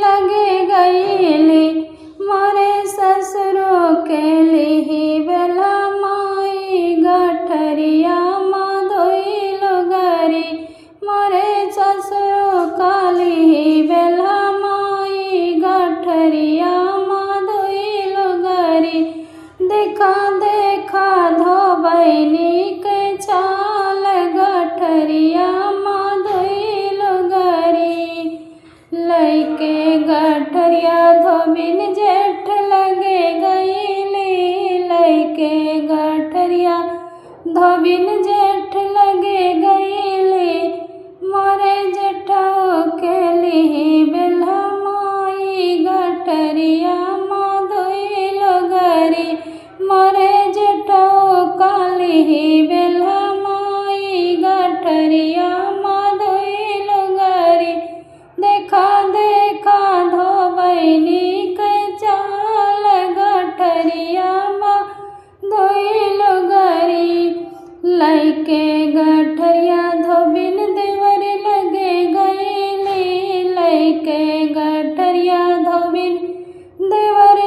लगे गईली मोरे ससुरो के लिही बेला माई गठरिया माँ धोइलो गरी मोरे ससुरो काली बेला माई गठरिया माँ धोइलो गरी देखा देखा धोबैनी के चाल गठरिया माँ धोइलो गरी लैके गठरिया धोबिन जेठ लगे गईली लैके गठरिया धोबिन जेठ लगे गईली मोरे जेठो के लिही बेला माई गठरिया माँ धोइलो गरी मोरे जेठो काली बेला माई गठरिया माँ धोइलो गरी देखा देखा धोबैनी के चाल गठरिया माँ धोइलो गरी लैके गठरिया धोबिन देवर लगे गईली लैके गठरिया धोबिन देवर